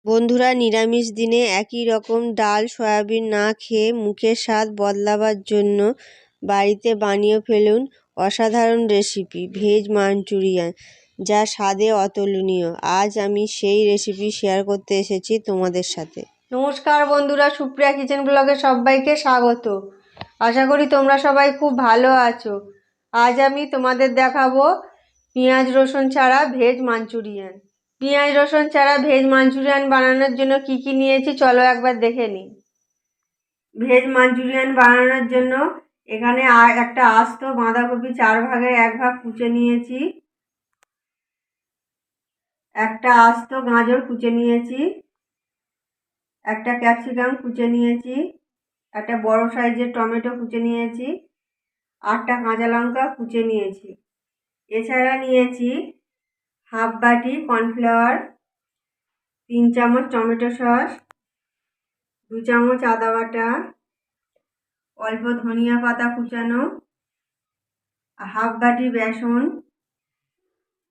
বন্ধুরা, নিরামিষ দিনে একই রকম ডাল সয়াবিন না খেয়ে মুখের স্বাদ বদলাবার জন্য বাড়িতে বানিয়ে ফেলুন অসাধারণ রেসিপি ভেজ মাঞ্চুরিয়ান, যা স্বাদে অতুলনীয়। আজ আমি সেই রেসিপি শেয়ার করতে এসেছি তোমাদের সাথে। নমস্কার বন্ধুরা, সুপ্রিয়া কিচেন ব্লগে সবাইকে স্বাগত। আশা করি তোমরা সবাই খুব ভালো আছো। আজ আমি তোমাদের দেখাবো পেঁয়াজ রসুন ছাড়া ভেজ মাঞ্চুরিয়ান। পেঁয়াজ রসুন ছাড়া ভেজ মাঞ্চুরিয়ান বানানোর জন্য কি কি নিয়েছি চলো একবার দেখে নিই। ভেজ মাঞ্চুরিয়ান বানানোর জন্য এখানে একটা আস্ত বাঁধাকপি 4 ভাগের 1 ভাগ কুচে নিয়েছি, একটা আস্ত গাজর কুচে নিয়েছি, একটা ক্যাপসিকাম কুচে নিয়েছি, একটা বড় সাইজের টমেটো কুচে নিয়েছি, 8টা কাঁচা লঙ্কা কুচে নিয়েছি। এছাড়া নিয়েছি হাফ বাটি কর্নফ্লাওয়ার, 3 চামচ টমেটো সস, 2 চামচ আদা বাটা, অল্প ধনিয়া পাতা কুচানো, হাফ বাটি বেসন,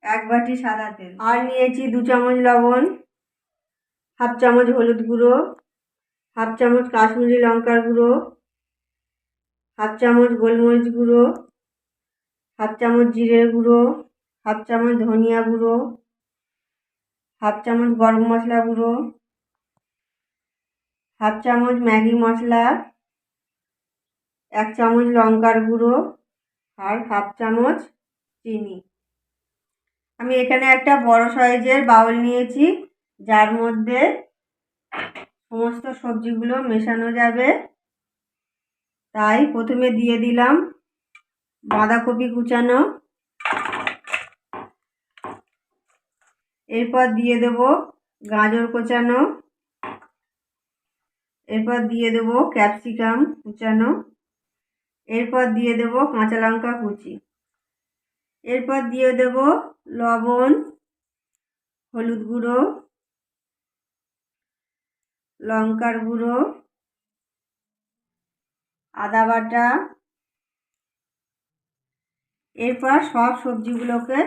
1 বাটি সাদা তেল, আর নিয়েছি 2 চামচ লবণ, হাফ চামচ হলুদ গুঁড়ো, হাফ চামচ কাশ্মীরি লঙ্কার গুঁড়ো, হাফ চামচ গোলমরিচ গুঁড়ো, হাফ চামচ জিরের গুঁড়ো, হাফ চামচ ধনিয়া গুঁড়ো, হাফ চামচ গরম মশলা গুঁড়ো, হাফ চামচ ম্যাগি মশলা, 1 চামচ লঙ্কার গুঁড়ো, আর হাফ চামচ চিনি। আমি এখানে একটা বড় সাইজের বাউল নিয়েছি, যার মধ্যে সমস্ত সবজিগুলো মেশানো যাবে। তাই প্রথমে দিয়ে দিলাম বাঁধাকপি কুচানো, এরপর দিয়ে দেব গাজর কোচানো, এরপর দিয়ে দেব ক্যাপসিকাম কুচানো, এরপর দিয়ে দেব কাঁচা লঙ্কা কুচি, এরপর দিয়ে দেব লবণ, হলুদ গুঁড়ো, লঙ্কার গুঁড়ো, আদা বাটা। এরপর সব সবজিগুলোকে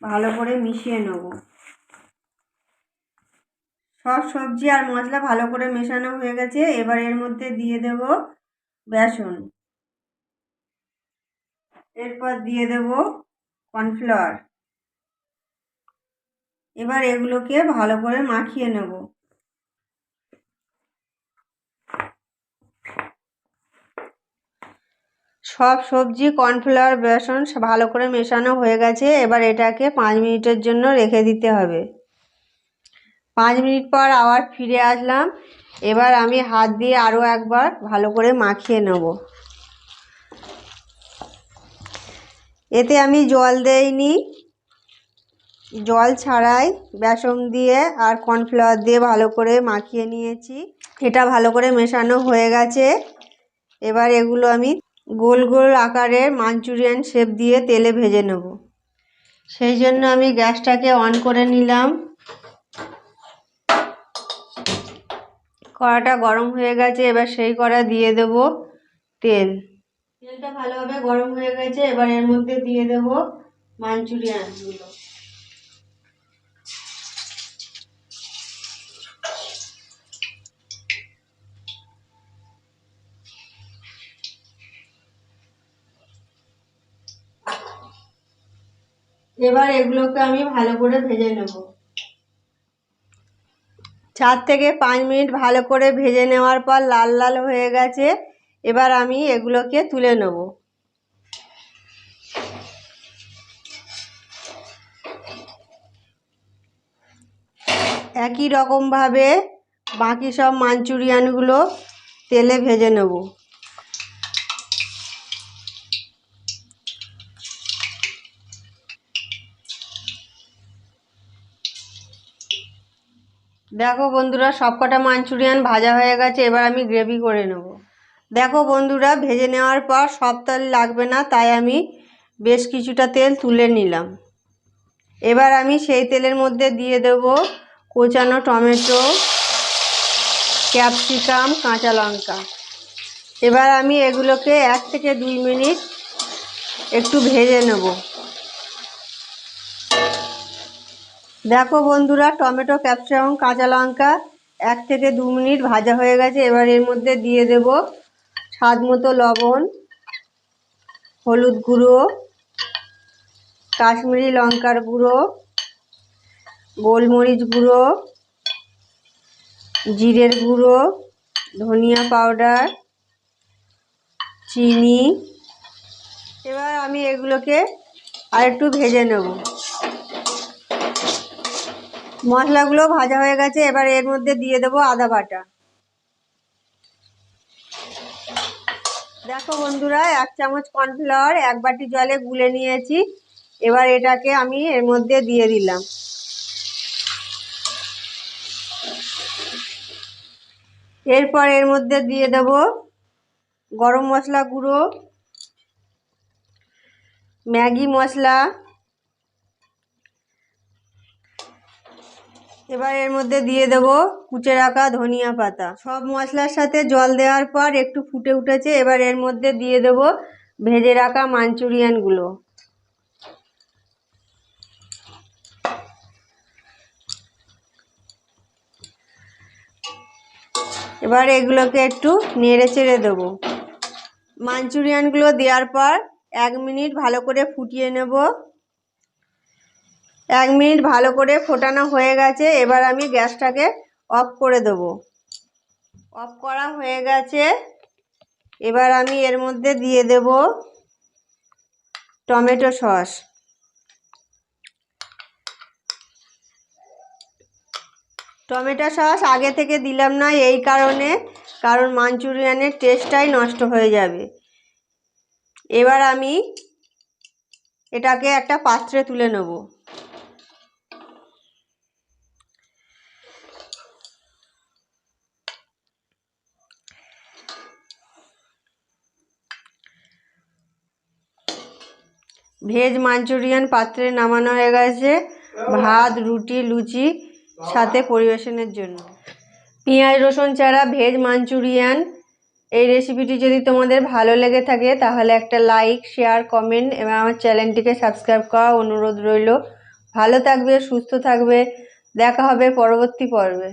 ভালো করে মিশিয়ে নেব। সব সবজি আর মশলা ভালো করে মেশানো হয়ে গেছে। এবার এর মধ্যে দিয়ে দেব বেসন, এরপর দিয়ে দেব কর্নফ্লাওয়ার। এবার এগুলোকে ভালো করে মাখিয়ে নেব। সব সবজি কর্নফ্লাওয়ার বেসন ভালো করে মেশানো হয়ে গেছে। এবার এটাকে 5 মিনিটের জন্য রেখে দিতে হবে। 5 মিনিট পর আবার ফিরে আসলাম। এবার আমি হাত দিয়ে আরও একবার ভালো করে মাখিয়ে নেব। এতে আমি জল দেইনি, জল ছাড়াই বেসন দিয়ে আর কর্নফ্লাওয়ার দিয়ে ভালো করে মাখিয়ে নিয়েছি। এটা ভালো করে মেশানো হয়ে গেছে। এবার এগুলো আমি গোল গোল আকারের মাঞ্চুরিয়ান শেপ দিয়ে তেলে ভেজে নেব। সেই জন্য আমি গ্যাসটাকে অন করে নিলাম। কড়াটা গরম হয়ে গেছে। এবার সেই কড়া দিয়ে দেব তেল। তেলটা ভালোভাবে গরম হয়ে গেছে। এবার এর মধ্যে দিয়ে দেব মাঞ্চুরিয়ানগুলো। এবার এগুলোকে আমি ভালো করে ভেজে নেব। 4 থেকে 5 মিনিট ভালো করে ভেজে নেওয়ার পর লাল লাল হয়ে গেছে। এবার আমি এগুলোকে তুলে নেব। একই রকমভাবে বাকি সব মাঞ্চুরিয়ানগুলো তেলে ভেজে নেব। দেখো বন্ধুরা, সবকটা মাঞ্চুরিয়ান ভাজা হয়ে গেছে। এবার আমি গ্রেভি করে নেব। দেখো বন্ধুরা, ভেজে নেওয়ার পর সব তেল লাগবে না, তাই আমি বেশ কিছুটা তেল তুলে নিলাম। এবার আমি সেই তেলের মধ্যে দিয়ে দেব কোচানো টমেটো, ক্যাপসিকাম, কাঁচা লঙ্কা। এবার আমি এগুলোকে 1 থেকে 2 মিনিট একটু ভেজে নেব। দেখো বন্ধুরা, টমেটো, ক্যাপসিকাম, কাঁচা লঙ্কা 1 থেকে 2 মিনিট ভাজা হয়ে গেছে। এবার এর মধ্যে দিয়ে দেব স্বাদ মতো লবণ, হলুদ গুঁড়ো, কাশ্মীরি লঙ্কার গুঁড়ো, গোলমরিচ গুঁড়ো, জিরের গুঁড়ো, ধনিয়া পাউডার, চিনি। এবার আমি এগুলোকে আরেকটু ভেজে নেব। মশলাগুলো ভাজা হয়ে গেছে। এবার এর মধ্যে দিয়ে দেব আদা বাটা। দেখো বন্ধুরা, 1 চামচ কর্নফ্লাওয়ার 1 বাটি জলে গুলে নিয়েছি। এবার এটাকে আমি এর মধ্যে দিয়ে দিলাম। এরপর এর মধ্যে দিয়ে দেব গরম মশলা গুঁড়ো, ম্যাগি মশলা। এবার এর মধ্যে দিয়ে দেব কুচে রাখা ধনিয়া পাতা। সব মশলার সাথে জল দেওয়ার পর একটু ফুটে উঠেছে। এবার এর মধ্যে দিয়ে দেব ভেজে রাখা মাঞ্চুরিয়ানগুলো। এবার এগুলোকে একটু নেড়ে চেড়ে দেবো। মাঞ্চুরিয়ানগুলো দেওয়ার পর 1 মিনিট ভালো করে ফুটিয়ে নেব। 1 মিনিট ভালো করে ফোটানো হয়ে গেছে। এবার আমি গ্যাসটাকে অফ করে দেব। অফ করা হয়ে গেছে। এবার আমি এর মধ্যে দিয়ে দেব টমেটো সস। টমেটো সস আগে থেকে দিলাম না এই কারণে, কারণ মাঞ্চুরিয়ানের টেস্টটাই নষ্ট হয়ে যাবে। এবার আমি এটাকে একটা পাত্রে তুলে নেব। ভেজ মাঞ্চুরিয়ান পাত্রে নামানো হয়ে গেছে। ভাত, রুটি, লুচি সাথে পরিবেশনের জন্য। পেঁয়াজ রসুন ছাড়া ভেজ মাঞ্চুরিয়ান। এই রেসিপিটি যদি তোমাদের ভালো লেগে থাকে তাহলে একটা লাইক, শেয়ার, কমেন্ট এবং আমার চ্যানেলটিকে সাবস্ক্রাইব করার অনুরোধ রইল। ভালো থাকবে, সুস্থ থাকবে। দেখা হবে পরবর্তী পর্বে।